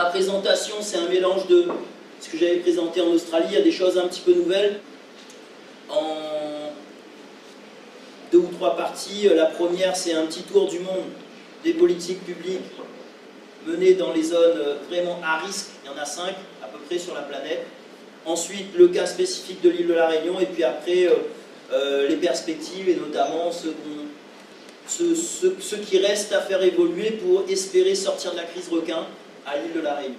Ma présentation, c'est un mélange de ce que j'avais présenté en Australie. Il y a des choses un petit peu nouvelles. En 2 ou 3 parties. La première, c'est un petit tour du monde des politiques publiques menées dans les zones vraiment à risque. Il y en a 5 à peu près sur la planète. Ensuite, le cas spécifique de l'île de la Réunion. Et puis après, les perspectives et notamment ce qui reste à faire évoluer pour espérer sortir de la crise requin à l'île de la Réunion.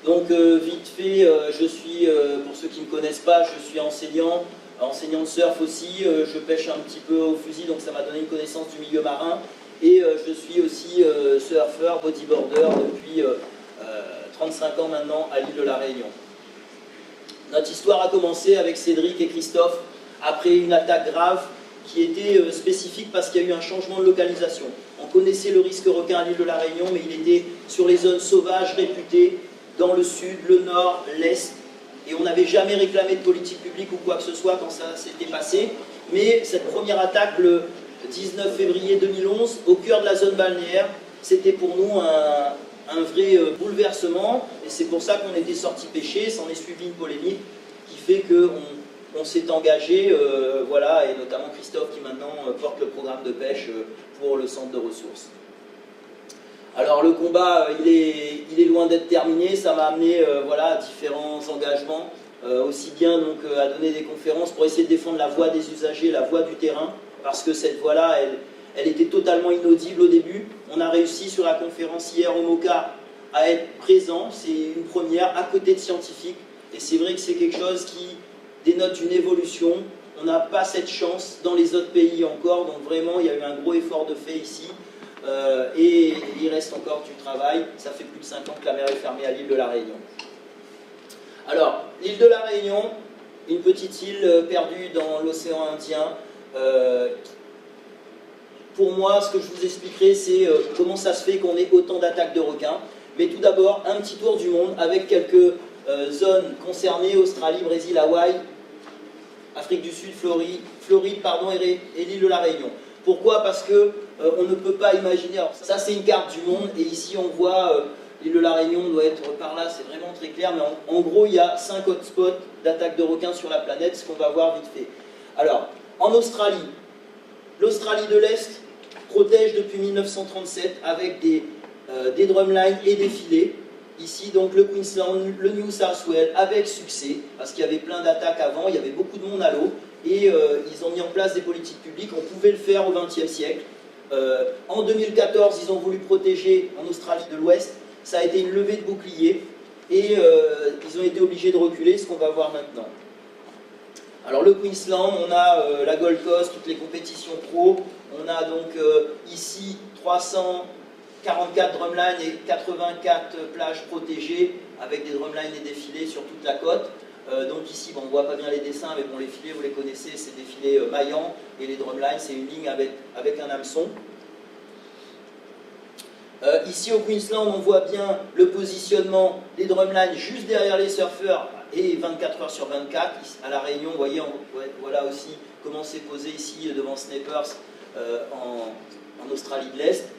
Donc vite fait, je suis, pour ceux qui ne me connaissent pas, je suis enseignant de surf aussi, je pêche un petit peu au fusil, donc ça m'a donné une connaissance du milieu marin, et je suis aussi surfeur, bodyboarder depuis 35 ans maintenant à l'île de la Réunion. Notre histoire a commencé avec Cédric et Christophe après une attaque grave qui était spécifique parce qu'il y a eu un changement de localisation. On connaissait le risque requin à l'île de la Réunion, mais il était sur les zones sauvages réputées, dans le sud, le nord, l'est, et on n'avait jamais réclamé de politique publique ou quoi que ce soit quand ça s'était passé. Mais cette première attaque, le 19 février 2011, au cœur de la zone balnéaire, c'était pour nous un vrai bouleversement, et c'est pour ça qu'on était sortis pêcher. S'en est suivi une polémique qui fait qu'on s'est engagé, voilà, et notamment Christophe qui maintenant porte le programme de pêche pour le centre de ressources. Alors le combat, il est loin d'être terminé, ça m'a amené voilà, à différents engagements, aussi bien donc, à donner des conférences pour essayer de défendre la voix des usagers, la voix du terrain, parce que cette voix-là, elle était totalement inaudible au début. On a réussi sur la conférence hier au MOCA à être présent, c'est une première, à côté de scientifiques, et c'est vrai que c'est quelque chose qui dénote une évolution. On n'a pas cette chance dans les autres pays encore, donc vraiment il y a eu un gros effort de fait ici. Et il reste encore du travail. Ça fait plus de 5 ans que la mer est fermée à l'île de la Réunion. Alors, l'île de la Réunion, une petite île perdue dans l'océan Indien. Pour moi, ce que je vous expliquerai, c'est comment ça se fait qu'on ait autant d'attaques de requins. Mais tout d'abord, un petit tour du monde avec quelques zones concernées: Australie, Brésil, Hawaï, Afrique du Sud, Floride pardon, et l'île de la Réunion. Pourquoi? Parce que on ne peut pas imaginer. Alors ça, c'est une carte du monde, et ici on voit l'île de la Réunion doit être par là, c'est vraiment très clair, mais en gros il y a 5 hotspots d'attaque de requins sur la planète, ce qu'on va voir vite fait. Alors, en Australie, l'Australie de l'Est protège depuis 1937 avec des drumlines et des filets. Ici donc le Queensland, le New South Wales avec succès, parce qu'il y avait plein d'attaques avant, il y avait beaucoup de monde à l'eau. Et ils ont mis en place des politiques publiques. On pouvait le faire au XXe siècle. En 2014, ils ont voulu protéger en Australie de l'Ouest. Ça a été une levée de bouclier. Et ils ont été obligés de reculer, ce qu'on va voir maintenant. Alors le Queensland, on a la Gold Coast, toutes les compétitions pro. On a donc ici 344 drumlines et 84 plages protégées, avec des drumlines et des filets sur toute la côte. Donc ici, bon, on ne voit pas bien les dessins, mais bon, les filets, vous les connaissez, c'est des filets maillants, et les drumlines, c'est une ligne avec un hameçon. Ici au Queensland, on voit bien le positionnement des drumlines juste derrière les surfeurs, et 24 heures sur 24. À la Réunion, vous voyez, voilà aussi comment c'est posé ici devant Snappers en Australie de l'Est.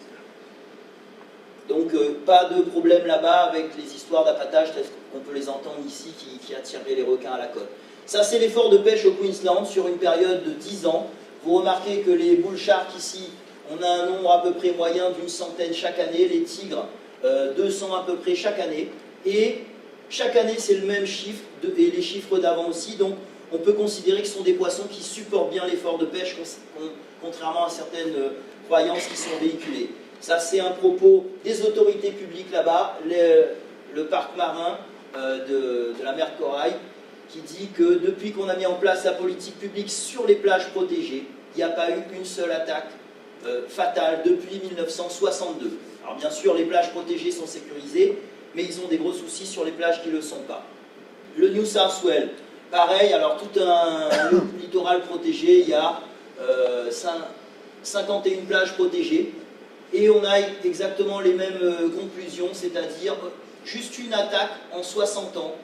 Donc pas de problème là-bas avec les histoires d'appâtage telles qu'on peut les entendre ici qui attireraient les requins à la côte. Ça, c'est l'effort de pêche au Queensland sur une période de 10 ans. Vous remarquez que les bull sharks ici, on a un nombre à peu près moyen d'une centaine chaque année. Les tigres, 200 à peu près chaque année. Et chaque année, c'est le même chiffre, et les chiffres d'avant aussi. Donc on peut considérer que ce sont des poissons qui supportent bien l'effort de pêche, contrairement à certaines croyances qui sont véhiculées. Ça, c'est un propos des autorités publiques là-bas, le parc marin de la mer de Corail, qui dit que depuis qu'on a mis en place la politique publique sur les plages protégées, il n'y a pas eu une seule attaque fatale depuis 1962. Alors bien sûr, les plages protégées sont sécurisées, mais ils ont des gros soucis sur les plages qui ne le sont pas. Le New South Wales, pareil, alors tout un littoral protégé, il y a 51 plages protégées. Et on a exactement les mêmes conclusions, c'est-à-dire juste une attaque en 60 ans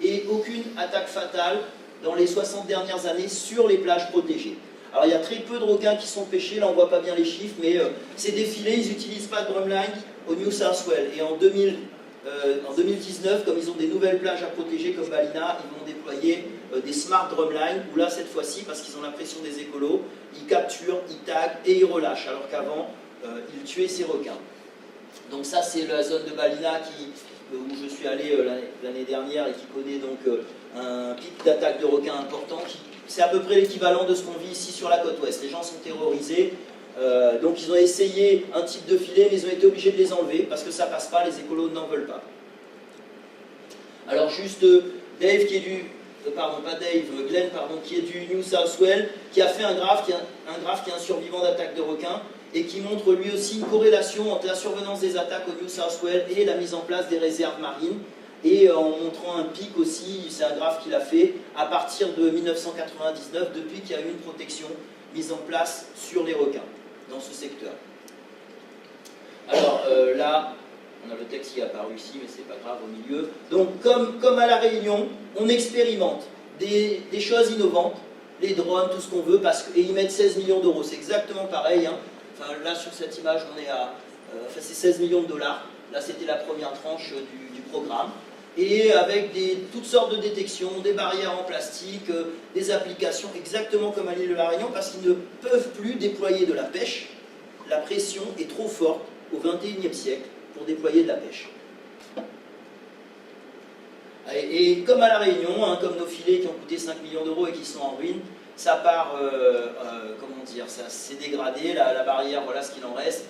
et aucune attaque fatale dans les 60 dernières années sur les plages protégées. Alors il y a très peu de requins qui sont pêchés, là on voit pas bien les chiffres, mais ces défilés, ils n'utilisent pas de drumline au New South Wales. Et en 2019, comme ils ont des nouvelles plages à protéger comme Ballina, ils vont déployer des smart drumlines, où là cette fois-ci, parce qu'ils ont la pression des écolos, ils capturent, ils taguent et ils relâchent, alors qu'avant, ils tuaient ces requins. Donc ça c'est la zone de Ballina où je suis allé l'année dernière et qui connaît donc un pic d'attaque de requins important. C'est à peu près l'équivalent de ce qu'on vit ici sur la côte ouest. Les gens sont terrorisés, donc ils ont essayé un type de filet, mais ils ont été obligés de les enlever parce que ça passe pas, les écolos n'en veulent pas. Alors juste Dave qui est du... Glenn, qui est du New South Wales, qui a fait un graphe qui est un survivant d'attaque de requins, et qui montre lui aussi une corrélation entre la survenance des attaques au New South Wales et la mise en place des réserves marines, et en montrant un pic aussi, c'est un graphe qu'il a fait, à partir de 1999, depuis qu'il y a eu une protection mise en place sur les requins, dans ce secteur. Alors là, on a le texte qui est apparu ici, mais c'est pas grave, au milieu. Donc comme à La Réunion, on expérimente des choses innovantes, les drones, tout ce qu'on veut, et ils mettent 16 millions d'euros, c'est exactement pareil, hein. Enfin, là, sur cette image, on est à... c'est 16 millions de dollars. Là, c'était la première tranche du programme. Et avec toutes sortes de détections, des barrières en plastique, des applications exactement comme à l'île de La Réunion, parce qu'ils ne peuvent plus déployer de la pêche. La pression est trop forte au XXIe siècle pour déployer de la pêche. Et comme à La Réunion, hein, comme nos filets qui ont coûté 5 millions d'euros et qui sont en ruine, ça part, comment dire, ça s'est dégradé, la barrière, voilà ce qu'il en reste.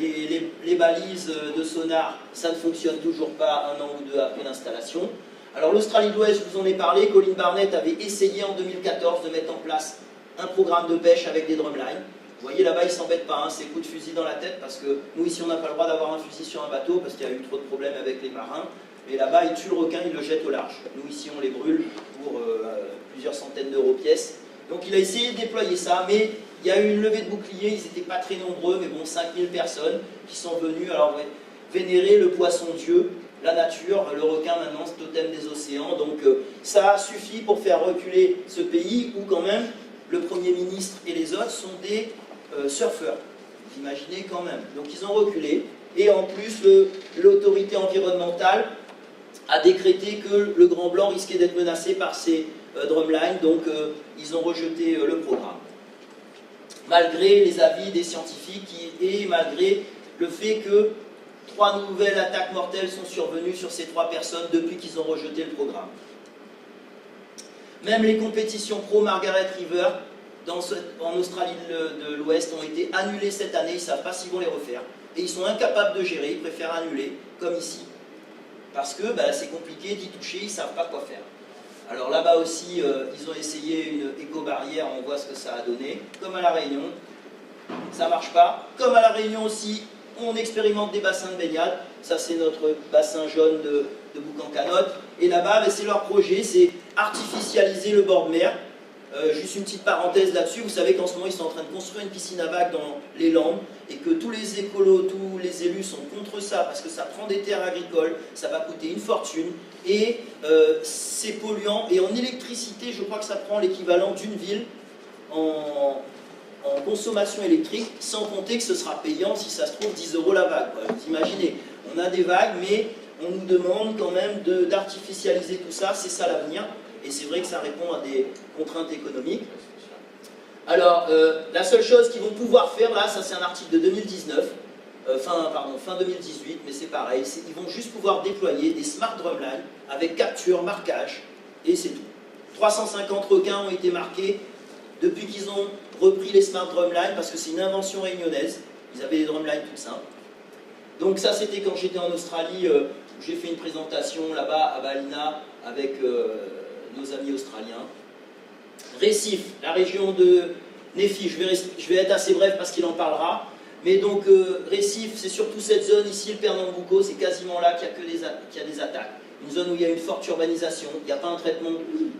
Les balises de sonar, ça ne fonctionne toujours pas un an ou deux après l'installation. Alors l'Australie de l'Ouest, je vous en ai parlé, Colin Barnett avait essayé en 2014 de mettre en place un programme de pêche avec des drumlines. Vous voyez là-bas, ils ne s'embêtent pas, hein, c'est coup de fusil dans la tête, parce que nous ici on n'a pas le droit d'avoir un fusil sur un bateau, parce qu'il y a eu trop de problèmes avec les marins. Mais là-bas, ils tuent le requin, ils le jettent au large. Nous ici on les brûle pour plusieurs centaines d'euros pièce. Donc il a essayé de déployer ça, mais il y a eu une levée de boucliers, ils n'étaient pas très nombreux, mais bon, 5000 personnes qui sont venues alors vénérer le poisson-dieu, la nature, le requin maintenant, c'est le totem des océans. Donc ça suffit pour faire reculer ce pays où quand même le Premier ministre et les autres sont des surfeurs. Vous imaginez quand même. Donc ils ont reculé, et en plus l'autorité environnementale a décrété que le Grand Blanc risquait d'être menacé par ces drumlines, donc ils ont rejeté le programme. Malgré les avis des scientifiques et malgré le fait que 3 nouvelles attaques mortelles sont survenues sur ces 3 personnes depuis qu'ils ont rejeté le programme. Même les compétitions pro Margaret River en Australie de l'Ouest ont été annulées cette année, ils ne savent pas s'ils vont les refaire. Et ils sont incapables de gérer, ils préfèrent annuler, comme ici. Parce que c'est compliqué d'y toucher, ils ne savent pas quoi faire. Alors là-bas aussi, ils ont essayé une éco-barrière, on voit ce que ça a donné. Comme à La Réunion, ça ne marche pas. Comme à La Réunion aussi, on expérimente des bassins de baignade. Ça, c'est notre bassin jaune de Boucan-Canotte. Et là-bas, c'est leur projet, c'est artificialiser le bord de mer. Juste une petite parenthèse là-dessus, vous savez qu'en ce moment ils sont en train de construire une piscine à vagues dans les Landes et que tous les écolos, tous les élus sont contre ça parce que ça prend des terres agricoles, ça va coûter une fortune et c'est polluant. Et en électricité, je crois que ça prend l'équivalent d'une ville en consommation électrique, sans compter que ce sera payant si ça se trouve 10 € la vague. Vous imaginez, on a des vagues, mais on nous demande quand même d'artificialiser tout ça, c'est ça l'avenir. Et c'est vrai que ça répond à des contraintes économiques. Alors, la seule chose qu'ils vont pouvoir faire, là, ça c'est un article de 2019, fin 2018, mais c'est pareil, ils vont juste pouvoir déployer des smart drumlines avec capture, marquage, et c'est tout. 350 requins ont été marqués depuis qu'ils ont repris les smart drumlines, parce que c'est une invention réunionnaise, ils avaient des drumlines tout simples. Donc ça c'était quand j'étais en Australie, j'ai fait une présentation là-bas à Ballina avec nos amis australiens. Récif, la région de Nefi, je vais être assez bref parce qu'il en parlera, mais donc Récif, c'est surtout cette zone ici, le Pernambuco, c'est quasiment là qu'il y a des attaques. Une zone où il y a une forte urbanisation, il n'y a pas un traitement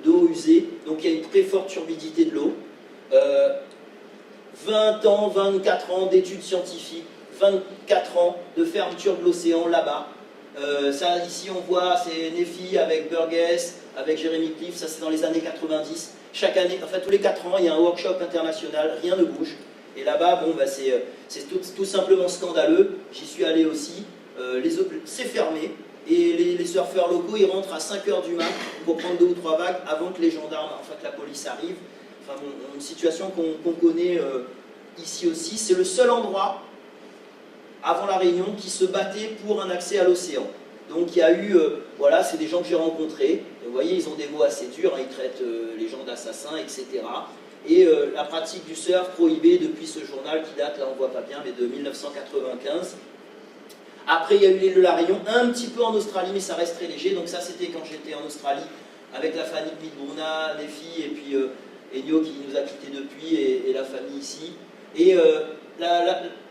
d'eau usée, donc il y a une très forte turbidité de l'eau. 20 ans, 24 ans d'études scientifiques, 24 ans de fermeture de l'océan là-bas. Ça, ici on voit, c'est Nefi avec Burgess, avec Jeremy Cliff, ça c'est dans les années 90. chaque année, enfin tous les 4 ans, il y a un workshop international, rien ne bouge. Et là-bas, bon, bah, c'est tout simplement scandaleux. J'y suis allé aussi. C'est fermé. Et les surfeurs locaux, ils rentrent à 5 h du mat pour prendre 2 ou 3 vagues avant que les gendarmes, enfin que la police arrive. Enfin bon, une situation qu'on connaît ici aussi. C'est le seul endroit, avant la Réunion, qui se battait pour un accès à l'océan. Donc il y a eu, voilà, c'est des gens que j'ai rencontrés. Vous voyez, ils ont des mots assez durs, hein, ils traitent les gens d'assassins, etc. Et la pratique du surf prohibée depuis ce journal qui date, là on ne voit pas bien, mais de 1995. Après il y a eu l'île de la Réunion, un petit peu en Australie, mais ça reste très léger. Donc ça c'était quand j'étais en Australie, avec la famille de Midbruna, les filles, et puis Enyo qui nous a quittés depuis, et la famille ici. Et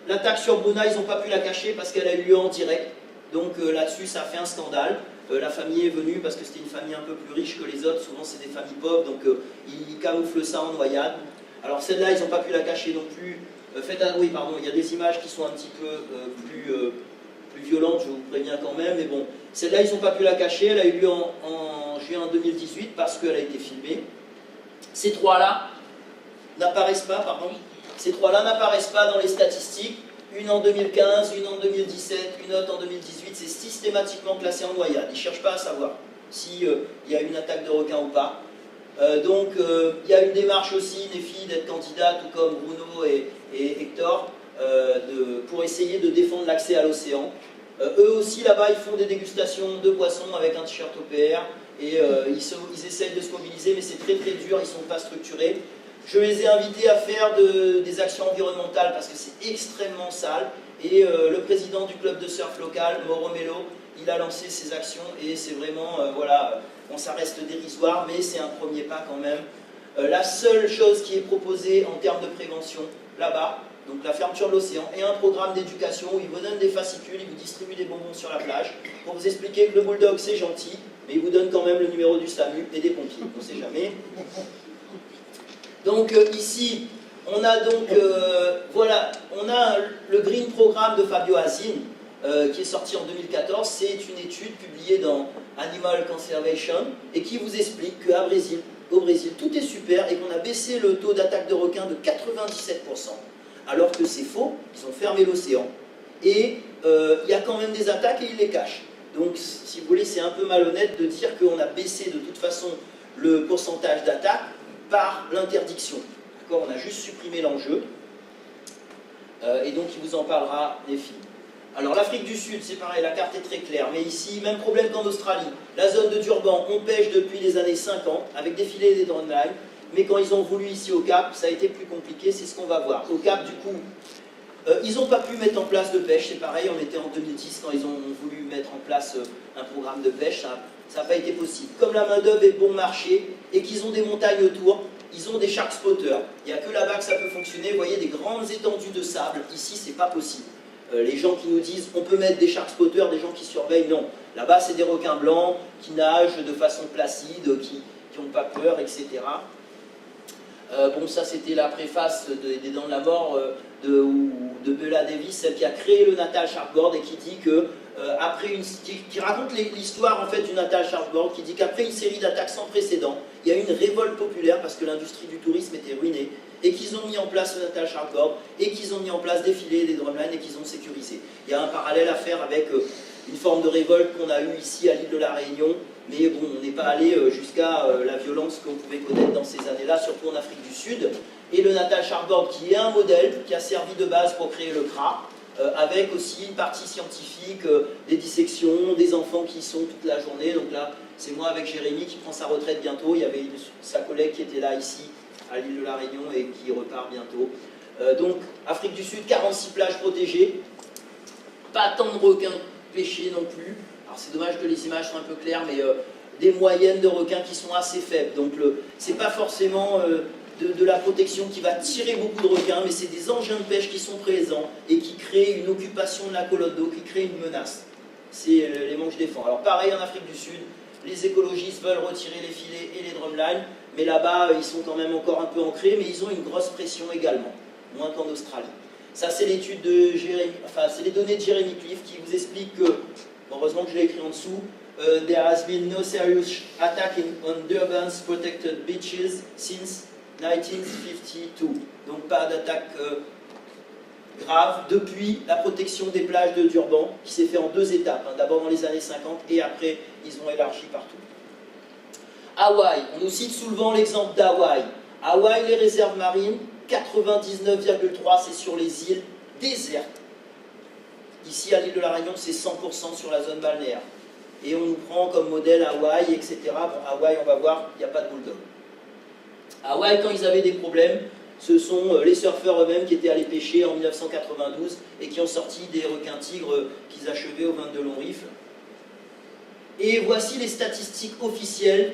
l'attaque sur Bruna, ils n'ont pas pu la cacher parce qu'elle a eu lieu en direct. Donc là-dessus, ça a fait un scandale. La famille est venue parce que c'était une famille un peu plus riche que les autres. Souvent, c'est des familles pauvres, donc ils camouflent ça en noyade. Alors celle-là, ils n'ont pas pu la cacher non plus. Oui, pardon, il y a des images qui sont un petit peu plus violentes, je vous préviens quand même. Mais bon, celle-là, ils n'ont pas pu la cacher. Elle a eu lieu en juin 2018 parce qu'elle a été filmée. Ces trois-là n'apparaissent pas, pardon. Ces trois-là n'apparaissent pas dans les statistiques. Une en 2015, une en 2017, une autre en 2018, c'est systématiquement classé en noyade. Ils ne cherchent pas à savoir s'il y a une attaque de requin ou pas. Donc il y a une démarche aussi des filles d'être candidates, tout comme Bruno et Hector, pour essayer de défendre l'accès à l'océan. Eux aussi là-bas ils font des dégustations de poissons avec un t-shirt OPR et ils essayent de se mobiliser, mais c'est très très dur, ils ne sont pas structurés. Je les ai invités à faire des actions environnementales parce que c'est extrêmement sale. Et le président du club de surf local, Mauro Melo, il a lancé ces actions et c'est vraiment, voilà, bon, ça reste dérisoire, mais c'est un premier pas quand même. La seule chose qui est proposée en termes de prévention, là-bas, donc la fermeture de l'océan, et un programme d'éducation où ils vous donnent des fascicules, ils vous distribuent des bonbons sur la plage pour vous expliquer que le bulldog c'est gentil, mais ils vous donnent quand même le numéro du SAMU et des pompiers, on ne sait jamais. Donc ici, on a donc, voilà, on a le Green Programme de Fabio Azin, qui est sorti en 2014. C'est une étude publiée dans Animal Conservation, et qui vous explique qu'au Brésil, tout est super, et qu'on a baissé le taux d'attaque de requins de 97%, alors que c'est faux, ils ont fermé l'océan, et il y a quand même des attaques et ils les cachent. Donc, si vous voulez, c'est un peu malhonnête de dire qu'on a baissé de toute façon le pourcentage d'attaques par l'interdiction. On a juste supprimé l'enjeu. Et donc il vous en parlera, les filles. Alors l'Afrique du Sud, c'est pareil, la carte est très claire. Mais ici, même problème qu'en Australie. La zone de Durban, on pêche depuis les années 50 avec des filets et des drumlines. Mais quand ils ont voulu ici au Cap, ça a été plus compliqué, c'est ce qu'on va voir. Au Cap, du coup, ils n'ont pas pu mettre en place de pêche. C'est pareil, on était en 2010 quand ils ont voulu mettre en place un programme de pêche. Ça n'a pas été possible. Comme la main-d'œuvre est bon marché et qu'ils ont des montagnes autour, ils ont des shark spotters. Il n'y a que là-bas que ça peut fonctionner. Vous voyez des grandes étendues de sable. Ici, c'est pas possible. Les gens qui nous disent on peut mettre des shark spotters, des gens qui surveillent, non. Là-bas, c'est des requins blancs qui nagent de façon placide, qui n'ont pas peur, etc. Bon, ça, c'était la préface des Dents de la Mort de Bella Davis, celle qui a créé le Natal Sharkboard et qui dit que qui raconte l'histoire en fait du Natal Sharkboard, qui dit qu'après une série d'attaques sans précédent, il y a eu une révolte populaire parce que l'industrie du tourisme était ruinée et qu'ils ont mis en place le Natal Sharkboard et qu'ils ont mis en place des filets, des drumlines et qu'ils ont sécurisé. Il y a un parallèle à faire avec une forme de révolte qu'on a eue ici à l'île de la Réunion, mais bon, on n'est pas allé jusqu'à la violence qu'on pouvait connaître dans ces années-là, surtout en Afrique du Sud. Et le Natal Sharkboard qui est un modèle qui a servi de base pour créer le CRA, avec aussi une partie scientifique, des dissections, des enfants qui y sont toute la journée. Donc là, c'est moi avec Jérémy qui prend sa retraite bientôt. Il y avait sa collègue qui était là ici, à l'île de la Réunion, et qui repart bientôt. Donc, Afrique du Sud, 46 plages protégées. Pas tant de requins pêchés non plus. Alors c'est dommage que les images soient un peu claires, mais des moyennes de requins qui sont assez faibles. Donc c'est pas forcément de la protection qui va tirer beaucoup de requins, mais c'est des engins de pêche qui sont présents et qui créent une occupation de la colonne d'eau, qui créent une menace. C'est les manches des fonds. Alors pareil en Afrique du Sud, les écologistes veulent retirer les filets et les drumlines, mais là-bas ils sont quand même encore un peu ancrés, mais ils ont une grosse pression également, moins qu'en Australie. Ça c'est l'étude de Jérémy, enfin c'est les données de Jérémy Cliff qui vous explique que, heureusement que je l'ai écrit en dessous, there has been no serious attack on Durban's protected beaches since 1952. Donc pas d'attaque grave depuis la protection des plages de Durban, qui s'est fait en 2 étapes, hein, d'abord dans les années 50 et après ils ont élargi partout. Hawaï, on nous cite souvent l'exemple d'Hawaï. Hawaï, les réserves marines, 99,3 c'est sur les îles désertes. Ici à l'île de la Réunion c'est 100% sur la zone balnéaire. Et on nous prend comme modèle Hawaï, etc. Bon, Hawaï, on va voir, il n'y a pas de bulldog. Hawaï, quand ils avaient des problèmes, ce sont les surfeurs eux-mêmes qui étaient allés pêcher en 1992 et qui ont sorti des requins-tigres qu'ils achevaient au 22 long rifle. Et voici les statistiques officielles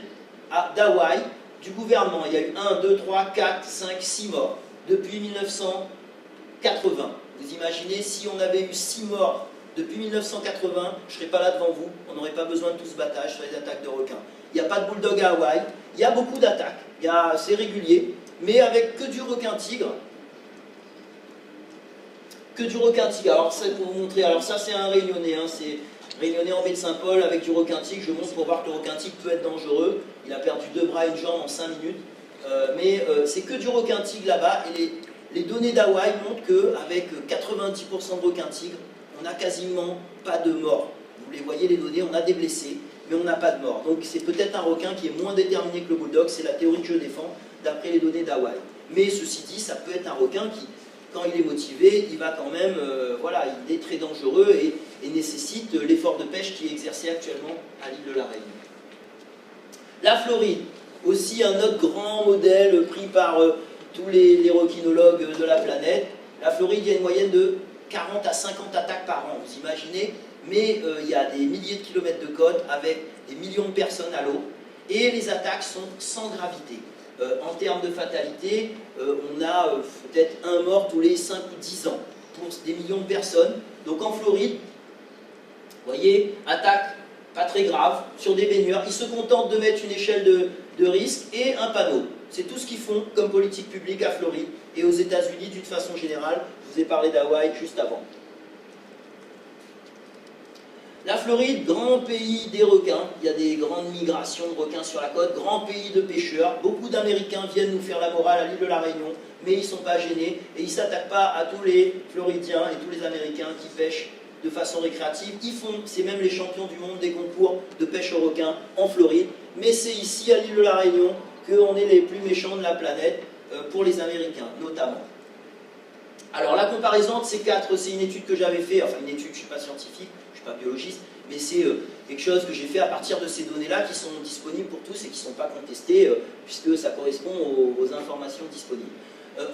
d'Hawaï, du gouvernement. Il y a eu 1, 2, 3, 4, 5, 6 morts depuis 1980. Vous imaginez, si on avait eu 6 morts depuis 1980, je ne serais pas là devant vous, on n'aurait pas besoin de tout ce battage sur les attaques de requins. Il n'y a pas de bulldog à Hawaï, il y a beaucoup d'attaques, c'est régulier, mais avec que du requin-tigre. Que du requin-tigre. Alors, ça, pour vous montrer, alors ça c'est un réunionnais, hein, c'est réunionnais en baie de Saint-Paul avec du requin-tigre. Je montre pour voir que le requin-tigre peut être dangereux. Il a perdu 2 bras et une jambe en 5 minutes. Mais c'est que du requin-tigre là-bas. Et les données d'Hawaï montrent qu'avec 90% de requin-tigre, on n'a quasiment pas de morts. Vous les voyez, les données, on a des blessés, mais on n'a pas de morts. Donc c'est peut-être un requin qui est moins déterminé que le bulldog, c'est la théorie que je défends, d'après les données d'Hawaï. Mais ceci dit, ça peut être un requin qui, quand il est motivé, il va quand même, voilà, il est très dangereux et nécessite l'effort de pêche qui est exercé actuellement à l'île de la Réunion. La Floride, aussi un autre grand modèle pris par tous les requinologues de la planète. La Floride, il y a une moyenne de 40 à 50 attaques par an, vous imaginez, mais il y a des milliers de kilomètres de côte avec des millions de personnes à l'eau, et les attaques sont sans gravité. En termes de fatalité, on a peut-être un mort tous les 5 ou 10 ans pour des millions de personnes. Donc en Floride, vous voyez, attaque pas très grave sur des baigneurs. Ils se contentent de mettre une échelle de risque et un panneau. C'est tout ce qu'ils font comme politique publique à Floride et aux États-Unis d'une façon générale. Je vous ai parlé d'Hawaï juste avant. La Floride, grand pays des requins, il y a des grandes migrations de requins sur la côte, grand pays de pêcheurs, beaucoup d'Américains viennent nous faire la morale à l'île de la Réunion, mais ils ne sont pas gênés et ils ne s'attaquent pas à tous les Floridiens et tous les Américains qui pêchent de façon récréative. C'est même les champions du monde des concours de pêche aux requins en Floride, mais c'est ici à l'île de la Réunion qu'on est les plus méchants de la planète pour les Américains notamment. Alors la comparaison de ces 4, c'est une étude que j'avais fait, enfin une étude, je ne suis pas scientifique, je ne suis pas biologiste, mais c'est quelque chose que j'ai fait à partir de ces données-là qui sont disponibles pour tous et qui ne sont pas contestées puisque ça correspond aux informations disponibles.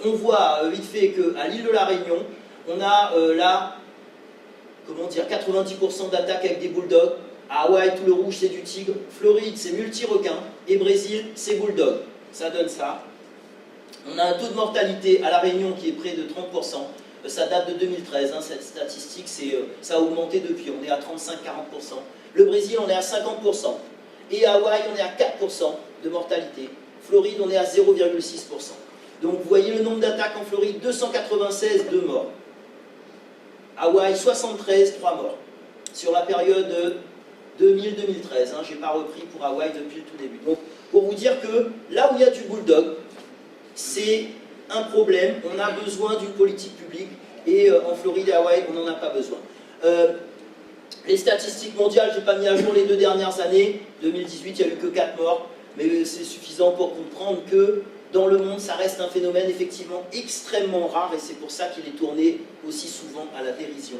On voit vite fait qu'à l'île de la Réunion, on a là, comment dire, 90% d'attaques avec des bulldogs. À Hawaï, tout le rouge c'est du tigre. Floride, c'est multi-requin. Et Brésil, c'est bulldog. Ça donne ça. On a un taux de mortalité à La Réunion qui est près de 30%. Ça date de 2013, hein, cette statistique, ça a augmenté depuis. On est à 35-40%. Le Brésil, on est à 50%. Et à Hawaï, on est à 4% de mortalité. Floride, on est à 0,6%. Donc vous voyez le nombre d'attaques en Floride, 296, 2 morts. Hawaï, 73, 3 morts. Sur la période 2000-2013, hein, je n'ai pas repris pour Hawaï depuis le tout début. Donc pour vous dire que là où il y a du bulldog, c'est un problème, on a besoin d'une politique publique, et en Floride et Hawaï, on n'en a pas besoin. Les statistiques mondiales, je n'ai pas mis à jour les 2 dernières années, 2018, il n'y a eu que 4 morts, mais c'est suffisant pour comprendre que dans le monde, ça reste un phénomène effectivement extrêmement rare, et c'est pour ça qu'il est tourné aussi souvent à la dérision.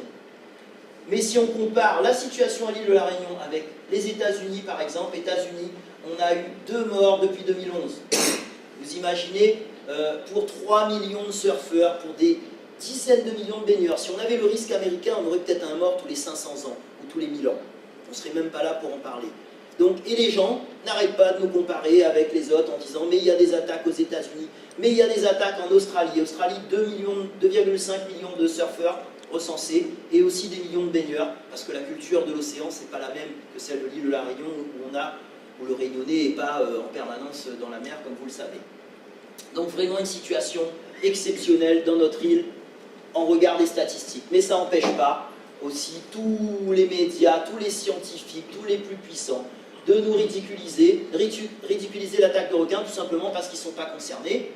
Mais si on compare la situation à l'île de la Réunion avec les États-Unis, par exemple, États-Unis, on a eu 2 morts depuis 2011. Vous imaginez, pour 3 millions de surfeurs, pour des dizaines de millions de baigneurs, si on avait le risque américain, on aurait peut-être un mort tous les 500 ans, ou tous les 1000 ans. On ne serait même pas là pour en parler. Donc, et les gens n'arrêtent pas de nous comparer avec les autres en disant mais il y a des attaques aux États-Unis, mais il y a des attaques en Australie. Australie, 2,5 millions de surfeurs recensés, et aussi des millions de baigneurs, parce que la culture de l'océan, c'est pas la même que celle de l'île de la Réunion, où le Réunionnais n'est pas en permanence dans la mer, comme vous le savez. Donc vraiment une situation exceptionnelle dans notre île, en regard des statistiques. Mais ça n'empêche pas aussi tous les médias, tous les scientifiques, tous les plus puissants, de nous ridiculiser l'attaque de requins tout simplement parce qu'ils ne sont pas concernés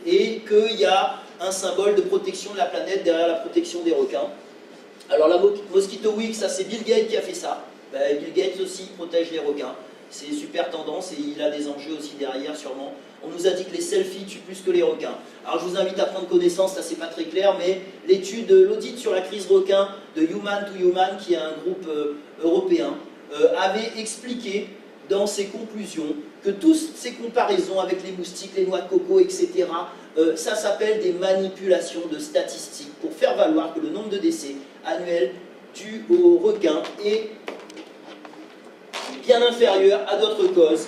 et qu'il y a un symbole de protection de la planète derrière la protection des requins. Alors la Mosquito Week, ça c'est Bill Gates qui a fait ça. Ben, Bill Gates aussi protège les requins. C'est super tendance et il a des enjeux aussi derrière sûrement. On nous a dit que les selfies tuent plus que les requins. Alors je vous invite à prendre connaissance, ça c'est pas très clair, mais l'audit sur la crise requin de Human to Human, qui est un groupe européen, avait expliqué dans ses conclusions que toutes ces comparaisons avec les moustiques, les noix de coco, etc., ça s'appelle des manipulations de statistiques pour faire valoir que le nombre de décès annuels dus aux requins est bien inférieur à d'autres causes,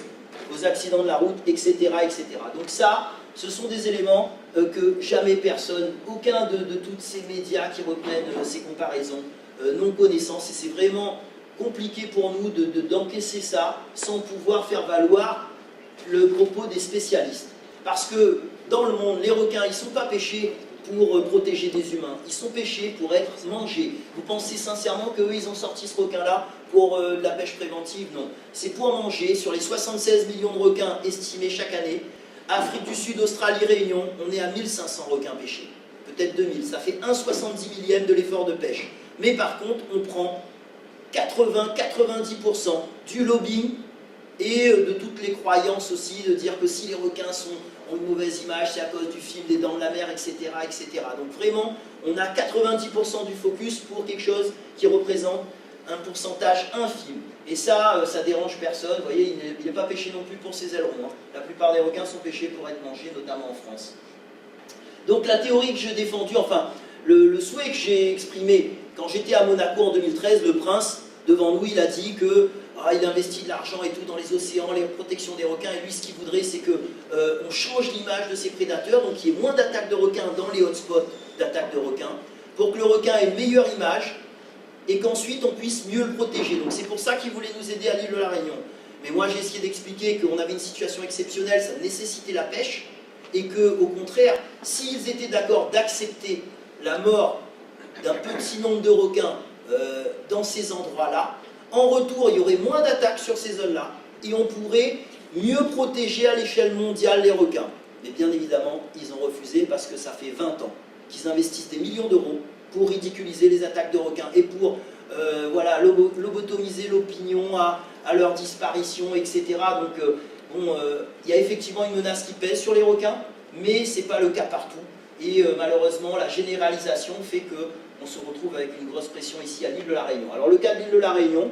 aux accidents de la route, etc., etc. Donc ça, ce sont des éléments que jamais personne, aucun de tous ces médias qui reprennent ces comparaisons n'ont connaissance, et c'est vraiment compliqué pour nous d'encaisser ça sans pouvoir faire valoir le propos des spécialistes. Parce que dans le monde, les requins, ils ne sont pas pêchés pour protéger des humains, ils sont pêchés pour être mangés. Vous pensez sincèrement qu'eux, ils ont sorti ce requin-là pour de la pêche préventive? Non. C'est pour manger. Sur les 76 millions de requins estimés chaque année, Afrique du Sud, Australie, Réunion, on est à 1500 requins pêchés. Peut-être 2000. Ça fait 1,70 millième de l'effort de pêche. Mais par contre, on prend 80-90% du lobbying et de toutes les croyances aussi, de dire que si les requins ont une mauvaise image, c'est à cause du film des Dents de la Mer, etc., etc. Donc vraiment, on a 90% du focus pour quelque chose qui représente un pourcentage infime. Et ça, ça dérange personne. Vous voyez, il n'est pas pêché non plus pour ses ailerons. La plupart des requins sont pêchés pour être mangés, notamment en France. Donc la théorie que j'ai défendue, enfin, le souhait que j'ai exprimé quand j'étais à Monaco en 2013, le prince, devant nous, il a dit que il investit de l'argent et tout dans les océans, les protections des requins, et lui, ce qu'il voudrait, c'est qu'on change l'image de ces prédateurs, donc qu'il y ait moins d'attaques de requins dans les hotspots d'attaques de requins, pour que le requin ait une meilleure image, et qu'ensuite on puisse mieux le protéger. Donc c'est pour ça qu'il voulait nous aider à l'île de la Réunion. Mais moi, j'ai essayé d'expliquer qu'on avait une situation exceptionnelle, ça nécessitait la pêche, et qu'au contraire, s'ils étaient d'accord d'accepter la mort d'un petit nombre de requins dans ces endroits-là, en retour, il y aurait moins d'attaques sur ces zones-là, et on pourrait mieux protéger à l'échelle mondiale les requins. Mais bien évidemment, ils ont refusé parce que ça fait 20 ans qu'ils investissent des millions d'euros pour ridiculiser les attaques de requins et pour voilà, lobotomiser l'opinion à leur disparition, etc. Donc il y a effectivement une menace qui pèse sur les requins, mais ce n'est pas le cas partout. Et malheureusement, la généralisation fait qu'on se retrouve avec une grosse pression ici à l'île de la Réunion. Alors le cas de l'île de la Réunion,